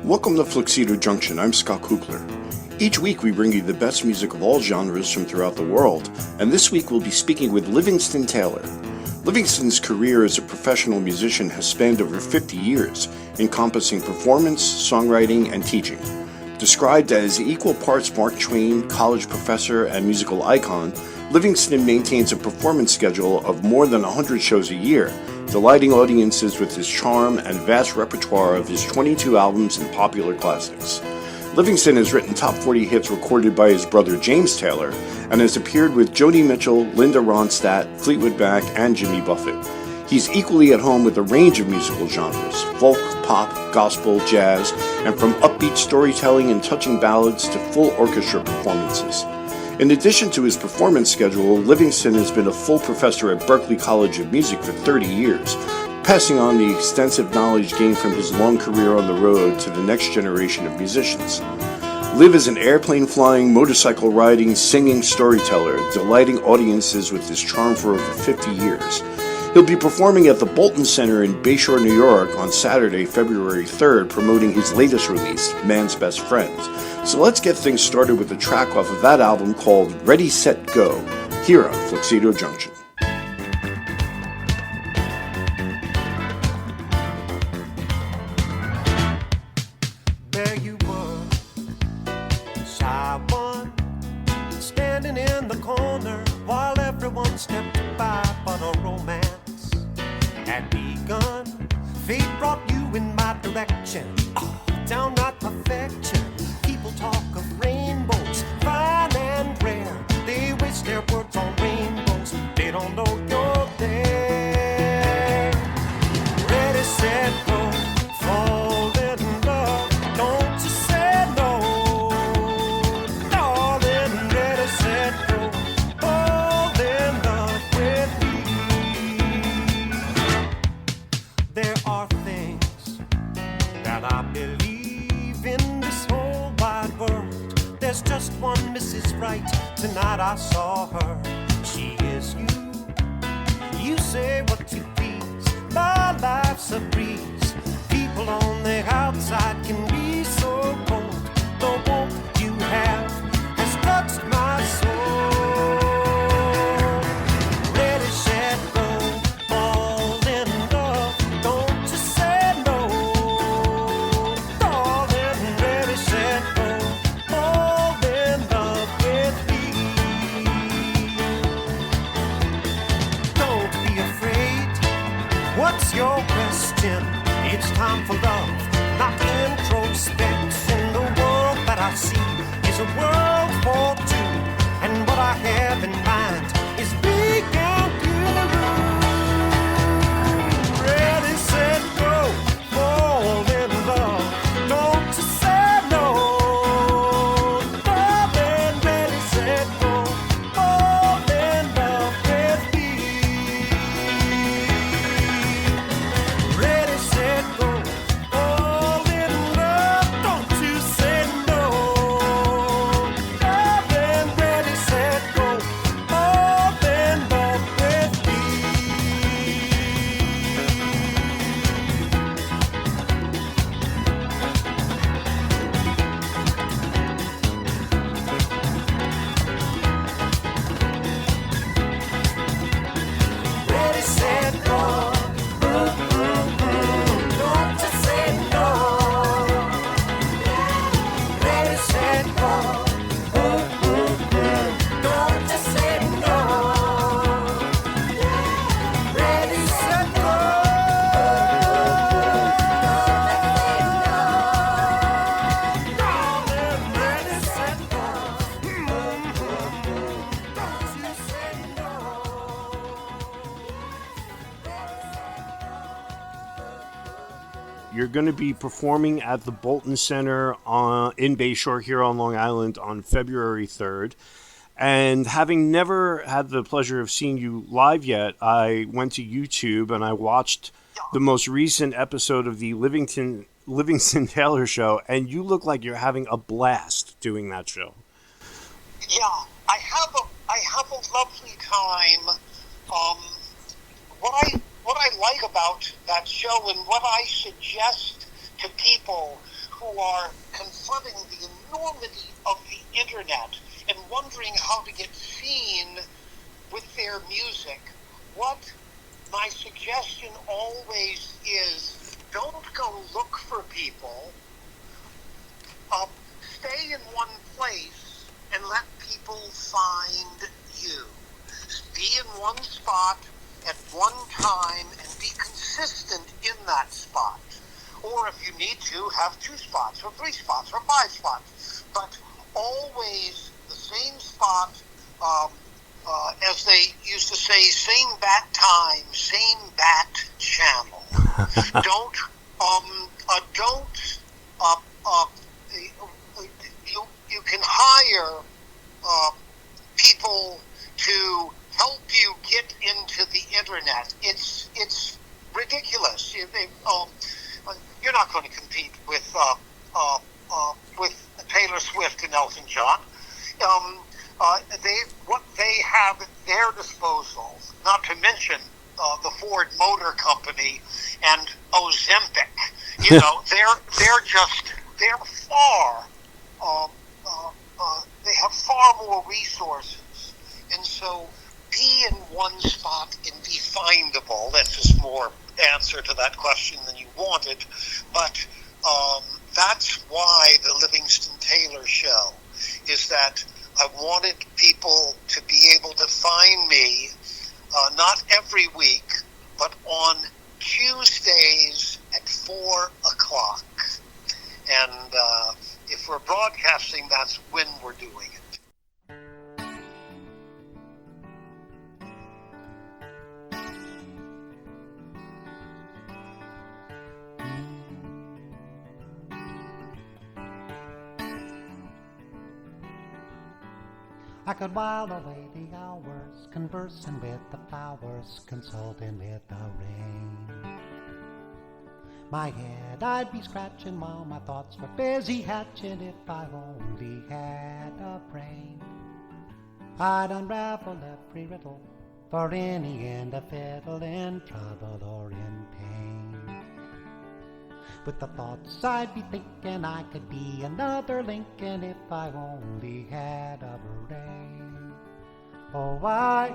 Welcome to Fluxedo Junction. I'm Scott Kugler. Each week we bring you the best music of all genres from throughout the world, and this week we'll be speaking with Livingston Taylor. Livingston's career as a professional musician has spanned over 50 years, encompassing performance, songwriting, and teaching. Described as equal parts Mark Twain, college professor, and musical icon, Livingston maintains a performance schedule of more than 100 shows a year, delighting audiences with his charm and vast repertoire of his 22 albums and popular classics. Livingston has written top 40 hits recorded by his brother James Taylor and has appeared with Joni Mitchell, Linda Ronstadt, Fleetwood Mac, and Jimmy Buffett. He's equally at home with a range of musical genres: folk, pop, gospel, jazz, and from upbeat storytelling and touching ballads to full orchestra performances. In addition to his performance schedule, Livingston has been a full professor at Berklee College of Music for 30 years, passing on the extensive knowledge gained from his long career on the road to the next generation of musicians. Liv is an airplane-flying, motorcycle-riding, singing storyteller, delighting audiences with his charm for over 50 years. He'll be performing at the Bolton Center in Bayshore, New York on Saturday, February 3rd, promoting his latest release, Man's Best Friends. So let's get things started with a track off of that album called Ready, Set, Go, here on Fluxedo Junction. There you were, shy one, standing in the corner while everyone stepped by, but a romance had begun. Fate brought you in my direction, downright perfection. People talk of rainbows, fine and rare. They waste their words on rainbows, they don't know you're there. Ready, set, go, fall in love. Don't you say no, darling. Ready, set, go, fall in love with me. There are things that I believe in this whole wide world. There's just one Mrs. Right. Tonight I saw her. She is you. You say what you please. My life's a breeze. People on the outside can be so cold. The warmth you have has touched my soul. Ready, set, go, fall in love. Don't you say no, darling. Ready, set, go, fall in love with me. Don't be afraid. What's your question? It's time for love, not introspection. The world that I see is a world for two, and what I have in mind is big and beautiful. Ready, set, go, fall in love. Don't you say no, darling. Ready, set, go, fall in love with me. Ready, set, go, fall in love. Don't you say no, darling. Ready, set, go, fall in love with me. Ready, set, go. Don't you say no. Ready, set, go. Don't you say no. Ready, set, go. Darling, ready, set, go. Don't you say no. You're going to be performing at the Bolton Center in Bayshore here on Long Island on February 3rd. And having never had the pleasure of seeing you live yet, I went to YouTube and I watched the most recent episode of the Livingston Taylor Show, and you look like you're having a blast doing that show. Yeah, I have a lovely time. What I like about that show, and what I suggest to people who who are confronting the enormity of the internet and wondering how to get seen with their music, what my suggestion always is, don't go look for people. Stay in one place and let people find you. Be in one spot at one time and be consistent in that spot. Or if you need to, have 2 spots or 3 spots or 5 spots. But always the same spot, as they used to say, same bat time, same bat channel. Don't you can hire people to help you get into the internet. It's ridiculous. You're not going to compete with Taylor Swift and Elton John. What they have at their disposal, not to mention the Ford Motor Company and Ozempic. They're far. They have far more resources, and so be in one spot and be findable. That's just more answer to that question than you wanted, but that's why the Livingston Taylor show is that I wanted people to be able to find me not every week, but on Tuesdays at 4 o'clock. And if we're broadcasting, that's when we're doing it. I could while away the hours, conversing with the flowers, consulting with the rain. My head I'd be scratching while my thoughts were busy hatching. If I only had a brain, I'd unravel every riddle for any end of fiddle, in trouble or in pain. With the thoughts I'd be thinking I could be another Lincoln if I only had a brain. Oh, I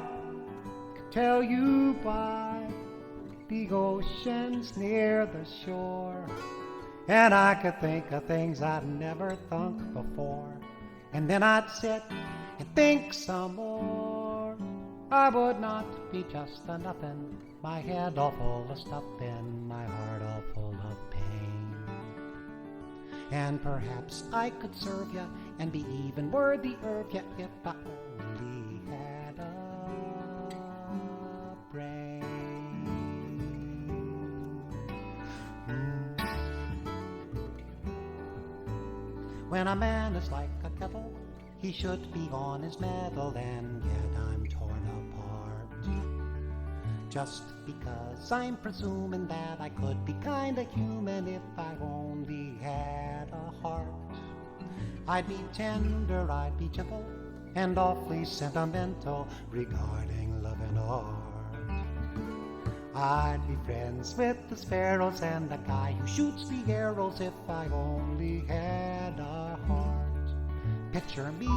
could tell you by the oceans near the shore, and I could think of things I'd never thunk before, and then I'd sit and think some more. I would not be just a nothing, my head all full of stuffing, my heart all full of pain. And perhaps I could serve ya and be even worthy of ya if I only had a brain. When a man is like a kettle, he should be on his mettle, and yet I'm torn apart. Just because I'm presuming that I could be kinda human if I only had a heart. I'd be tender, I'd be gentle, and awfully sentimental regarding love and art. I'd be friends with the sparrows and the guy who shoots the arrows if I only had a heart. Picture me,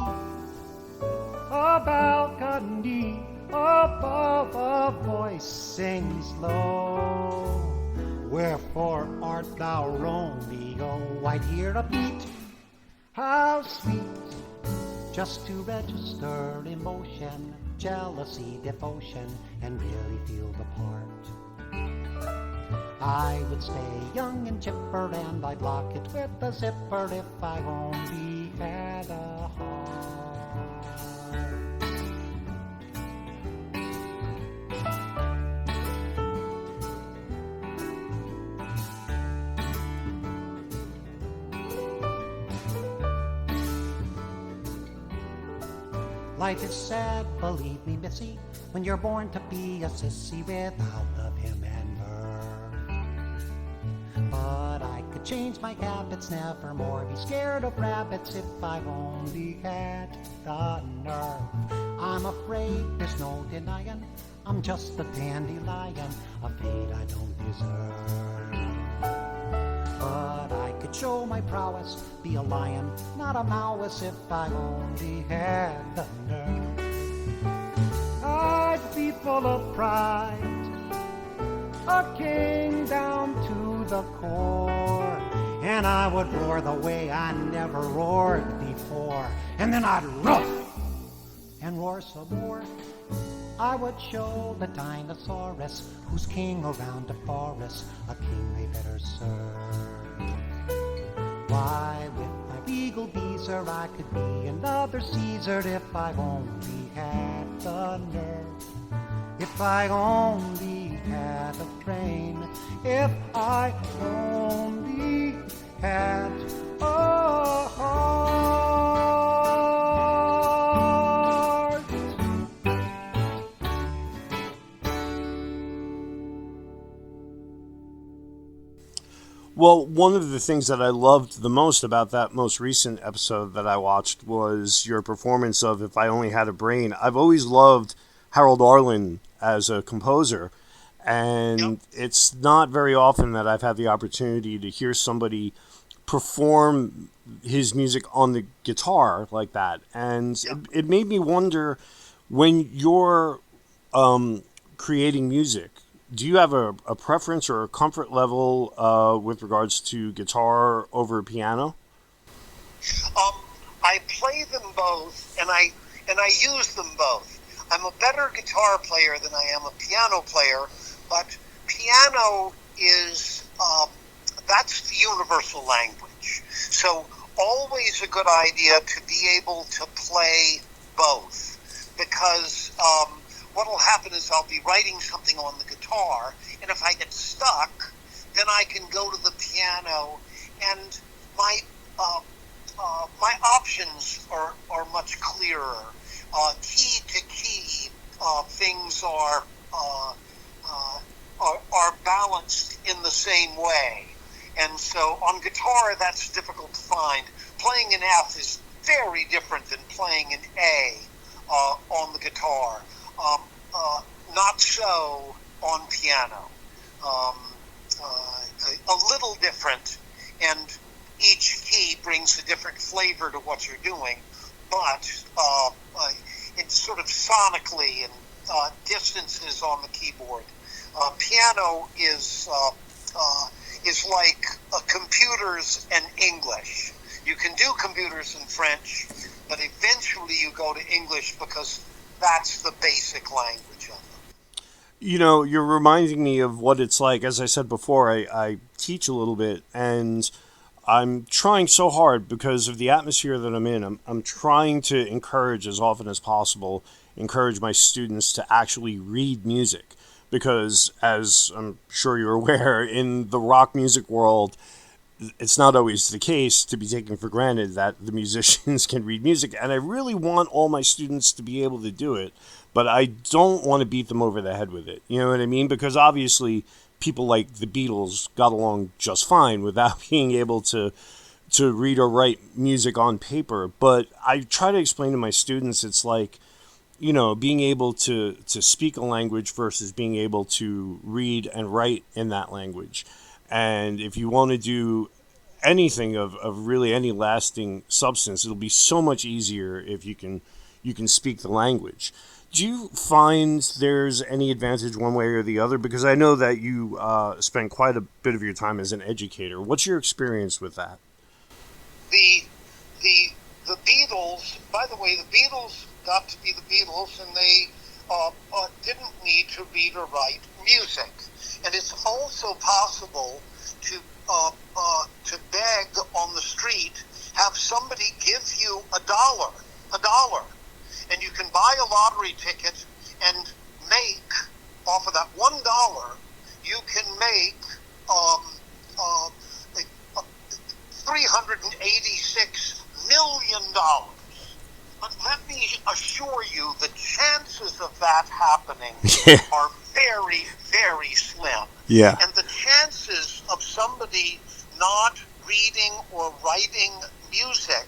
a balcony above, a voice sings low. Wherefore art thou Romeo? I'd hear a beat, how sweet, just to register emotion, jealousy, devotion, and really feel the part. I would stay young and chipper, and I'd lock it with a zipper if I only had a heart. Life is sad, believe me, missy, when you're born to be a sissy without love, him, and her. But I could change my habits, never more be scared of rabbits if I only had the nerve. I'm afraid there's no denying, I'm just a dandelion, a fate I don't deserve. But I could show my prowess, be a lion, not a mouse, if I only had the nerve. I'd be full of pride, a king down to the core, and I would roar the way I never roared before, and then I'd roar and roar some more. I would show the dinosaurus who's king around the forest, a king they better serve. Why, with my beagle beezer I could be another Caesar if I only had the nerve. If I only had a brain, if I only had a heart. Well, one of the things that I loved the most about that most recent episode that I watched was your performance of If I Only Had a Brain. I've always loved Harold Arlen as a composer, and it's not very often that I've had the opportunity to hear somebody perform his music on the guitar like that. And it made me wonder, when you're creating music, do you have a preference or a comfort level with regards to guitar over piano? I play them both, and I use them both. I'm a better guitar player than I am a piano player, but piano is that's the universal language. So always a good idea to be able to play both, because what will happen is I'll be writing something on the guitar, and if I get stuck, then I can go to the piano, and my options are much clearer. Key to key, things are balanced in the same way, and so on guitar that's difficult to find. Playing an F is very different than playing an A on the guitar. Not so on piano. A little different, and each key brings a different flavor to what you're doing, but it's sort of sonically and distances on the keyboard. Piano is like computers and English. You can do computers and French, but eventually you go to English because that's the basic language of them. You know, you're reminding me of what it's like. As I said before, I teach a little bit, and I'm trying so hard because of the atmosphere that I'm in. I'm trying to encourage as often as possible, encourage my students to actually read music. Because, as I'm sure you're aware, in the rock music world, it's not always the case to be taken for granted that the musicians can read music. And I really want all my students to be able to do it, but I don't want to beat them over the head with it. You know what I mean? Because obviously people like the Beatles got along just fine without being able to read or write music on paper. But I try to explain to my students, it's like, you know, being able to speak a language versus being able to read and write in that language. And if you want to do anything of really any lasting substance, it'll be so much easier if you can speak the language. Do you find there's any advantage one way or the other? Because I know that you spend quite a bit of your time as an educator. What's your experience with that? The Beatles, by the way, the Beatles got to be the Beatles, and they didn't need to read or write music. And it's also possible to beg on the street, have somebody give you $1, and you can buy a lottery ticket and make, off of that $1, you can make $386 million. But let me assure you, the chances of that happening are very, very slim. Yeah. And the chances of somebody not reading or writing music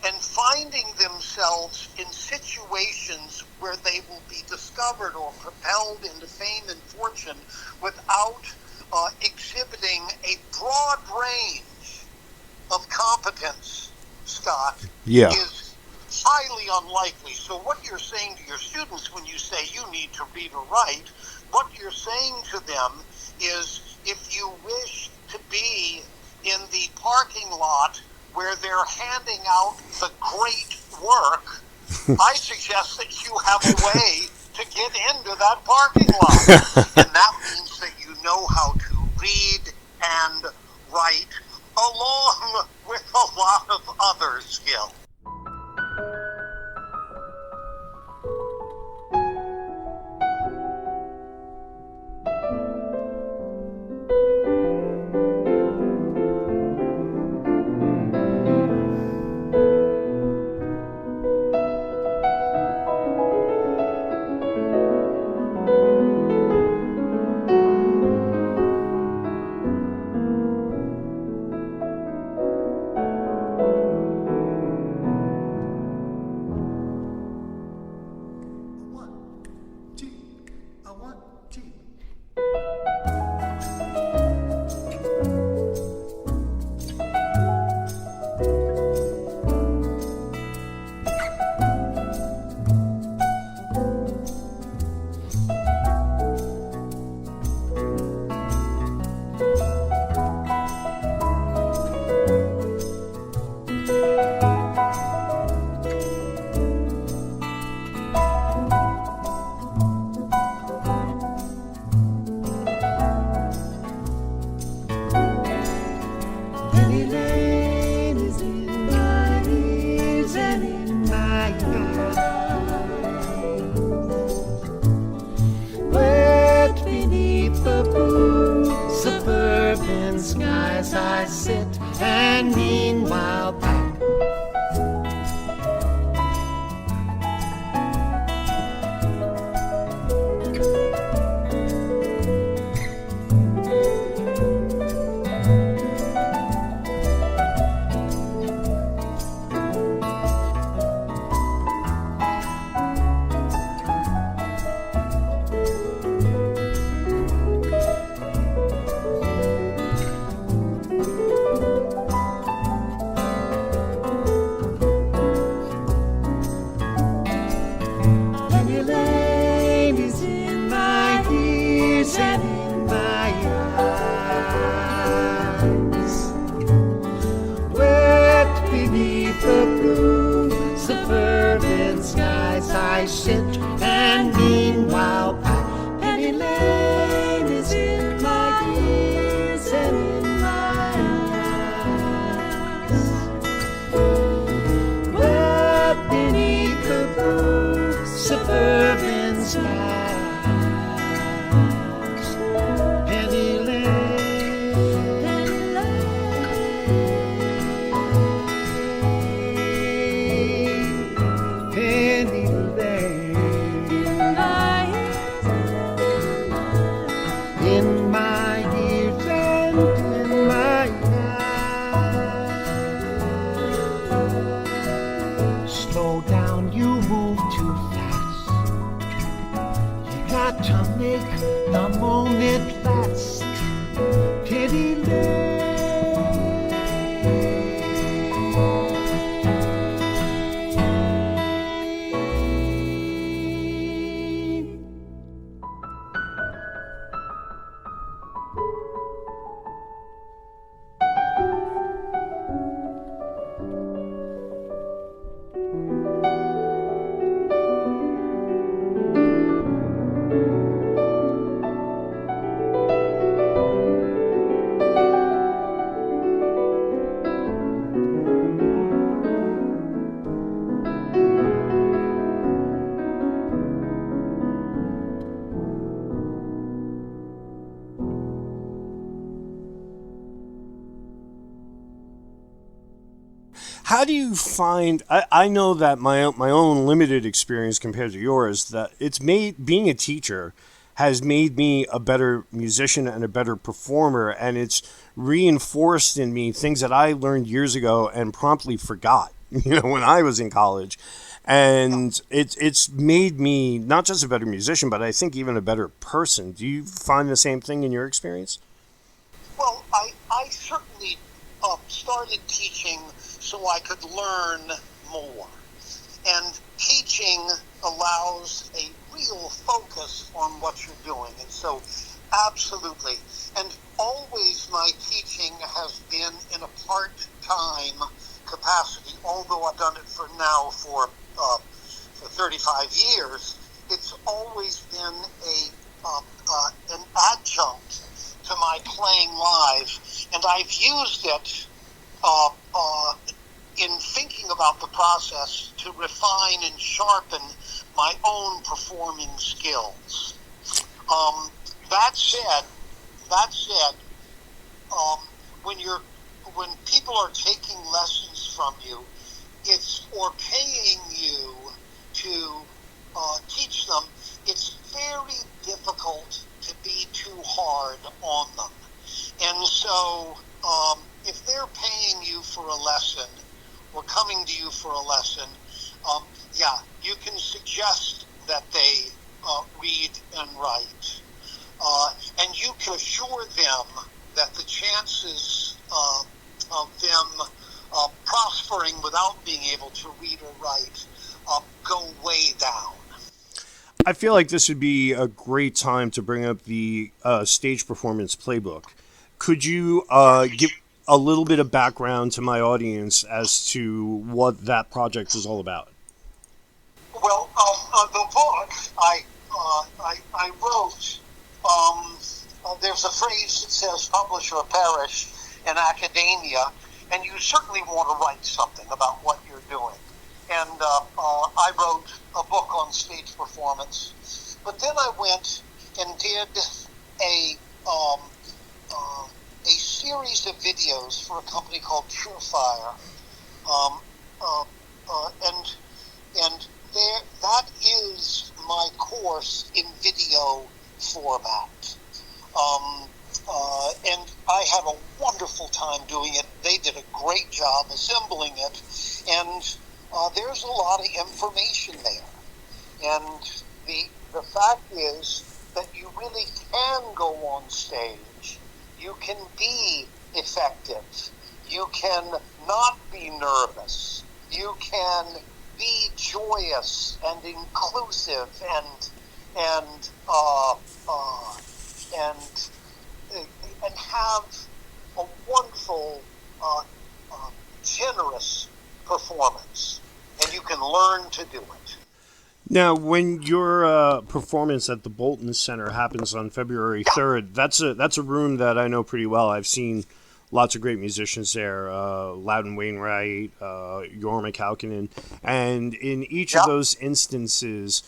and finding themselves in situations where they will be discovered or propelled into fame and fortune without exhibiting a broad range of competence, Scott, Yeah. is highly unlikely. So what you're saying to your students when you say you need to read or write, what you're saying to them is if you wish to be in the parking lot where they're handing out the great work, I suggest that you have a way to get into that parking lot. And that means that you know how to read and write along with a lot of other skills. I sit and meanwhile pack. I sit and meanwhile pack. Penny Lane is in my ears and in my eyes. Wet beneath the blue suburban skies. Penny Lane, Penny Lane, Penny Lane. In my ears and in my eyes. Slow down, you move too fast. You got to make the moment last. Pity Lane. How do you find? I know that my own limited experience compared to yours, that it's made being a teacher has made me a better musician and a better performer, and it's reinforced in me things that I learned years ago and promptly forgot. When I was in college, and it's made me not just a better musician, but I think even a better person. Do you find the same thing in your experience? Well, I certainly started teaching so I could learn more. And teaching allows a real focus on what you're doing. And so, absolutely. And always my teaching has been in a part-time capacity, although I've done it for 35 years. It's always been an adjunct to my playing live, and I've used it in thinking about the process to refine and sharpen my own performing skills. That said, when people are taking lessons from you, or paying you to teach them, it's very difficult to be too hard on them. And so, if they're paying you for a lesson or coming to you for a lesson, you can suggest that they read and write. And you can assure them that the chances of them prospering without being able to read or write go way down. I feel like this would be a great time to bring up the stage performance playbook. Could you give a little bit of background to my audience as to what that project is all about? Well, the book I wrote, there's a phrase that says publish or perish in academia, and you certainly want to write something about what you're doing. And I wrote a book on stage performance, but then I went and did a series of videos for a company called Surefire, and that is my course in video format. And I had a wonderful time doing it. They did a great job assembling it, and there's a lot of information there. And the fact is that you really can go on stage. You can be effective. You can not be nervous. You can be joyous and inclusive and have a wonderful, generous performance, and you can learn to do it. Now, when your performance at the Bolton Center happens on February 3rd, that's a room that I know pretty well. I've seen lots of great musicians there, Loudon Wainwright, Jorma Kaukonen, and in each of those instances,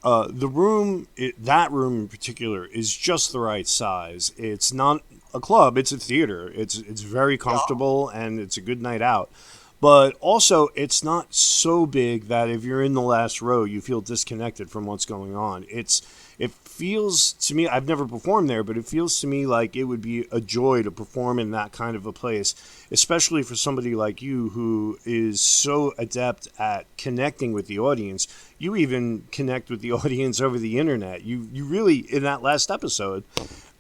that room in particular is just the right size. It's not a club; it's a theater. It's very comfortable and it's a good night out. But also, it's not so big that if you're in the last row, you feel disconnected from what's going on. It feels to me, I've never performed there, but it feels to me like it would be a joy to perform in that kind of a place, especially for somebody like you who is so adept at connecting with the audience. You even connect with the audience over the internet. You really, in that last episode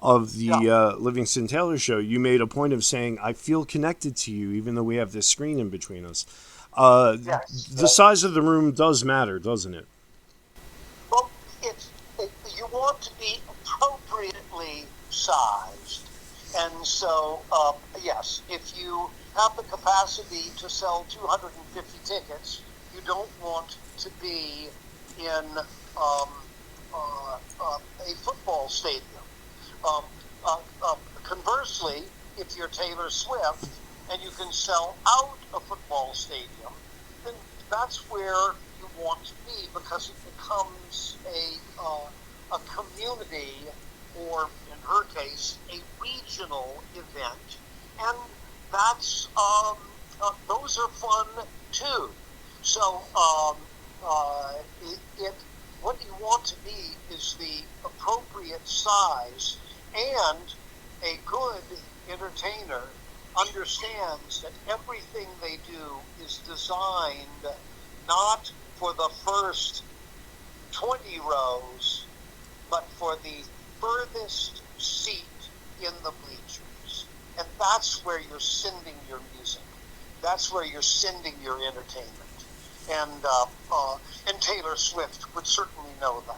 of the Livingston Taylor show, you made a point of saying, I feel connected to you, even though we have this screen in between us. The size of the room does matter, doesn't it? Well, you want to be appropriately sized. And so, yes, if you have the capacity to sell 250 tickets, you don't want to be in a football stadium. Conversely, if you're Taylor Swift and you can sell out a football stadium, then that's where you want to be, because it becomes a community, or in her case, a regional event, and that's those are fun too. So what you want to be is the appropriate size, and a good entertainer understands that everything they do is designed not for the first 20 rows, but for the furthest seat in the bleachers. And that's where you're sending your music. That's where you're sending your entertainment. And Taylor Swift would certainly know that.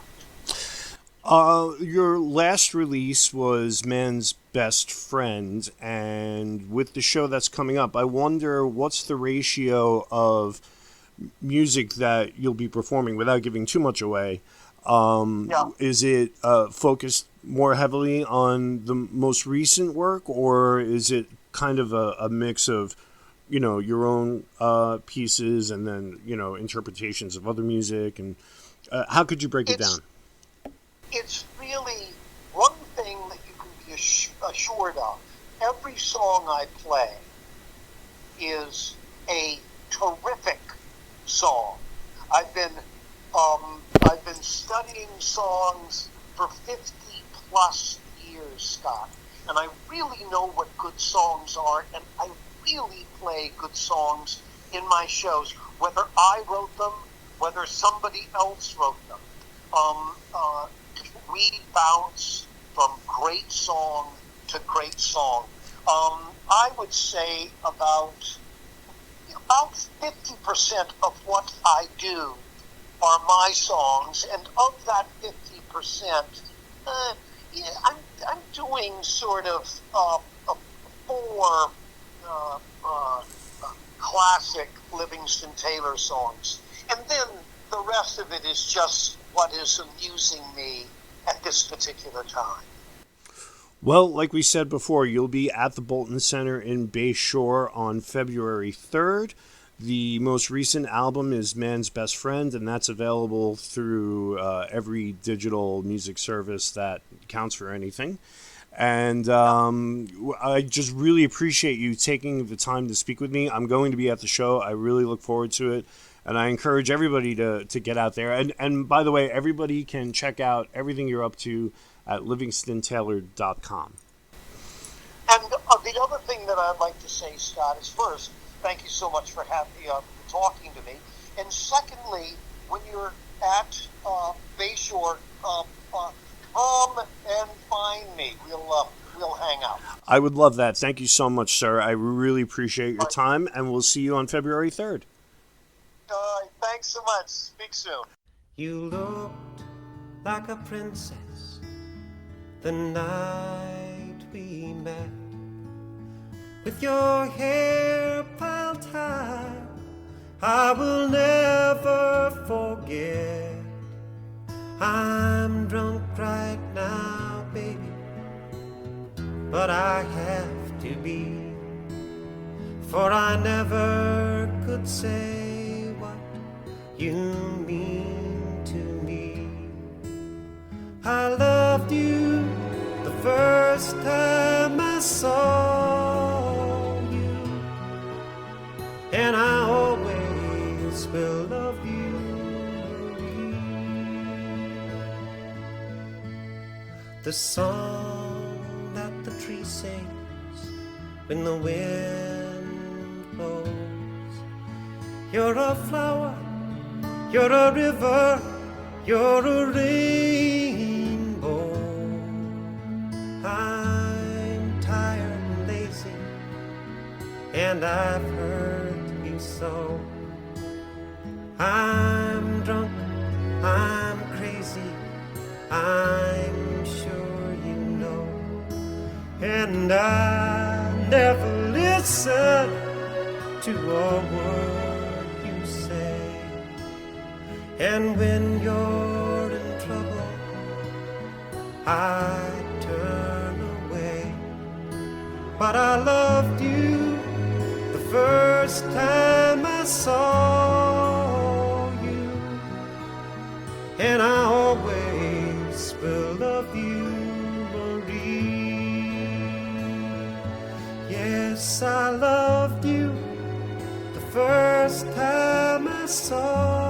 Your last release was Man's Best Friend, and with the show that's coming up, I wonder what's the ratio of music that you'll be performing without giving too much away. Is it focused more heavily on the most recent work, or is it kind of a mix of, your own pieces and then, interpretations of other music? And how could you break it down? It's really one thing that you can be assured of. Every song I play is a terrific song. I've been studying songs for 50 plus years, Scott, and I really know what good songs are, and I really play good songs in my shows, whether I wrote them, whether somebody else wrote them. We bounce from great song to great song. I would say about 50% of what I do are my songs, and of that 50%, I'm doing sort of four classic Livingston Taylor songs, and then the rest of it is just what is amusing me at this particular time. Well, like we said before, you'll be at the Bolton Center in Bay Shore on February 3rd. The most recent album is Man's Best Friend, and that's available through every digital music service that counts for anything. And I just really appreciate you taking the time to speak with me. I'm going to be at the show. I really look forward to it. And I encourage everybody to get out there. And by the way, everybody can check out everything you're up to at livingstontaylor.com. And the other thing that I'd like to say, Scott, is first, thank you so much for talking to me. And secondly, when you're at Bayshore, come and find me. We'll hang out. I would love that. Thank you so much, sir. I really appreciate your time, and we'll see you on February 3rd. Thanks so much. Speak soon. You looked like a princess the night we met, with your hair piled high. I will never forget. I'm drunk right now, baby, but I have to be, for I never could say what you mean to me. I loved you the first time I saw you, and I always will love you. The song that the tree sings when the wind blows. You're a flower, you're a river, you're a rainbow. I'm tired and lazy, and I've hurt you so. I'm drunk, I'm crazy, I'm sure you know. And I never listen to a word you say. And when you're in trouble, I turn away. But I loved you the first time I saw you, and I always will love you, Marie. Yes, I loved you the first time I saw you.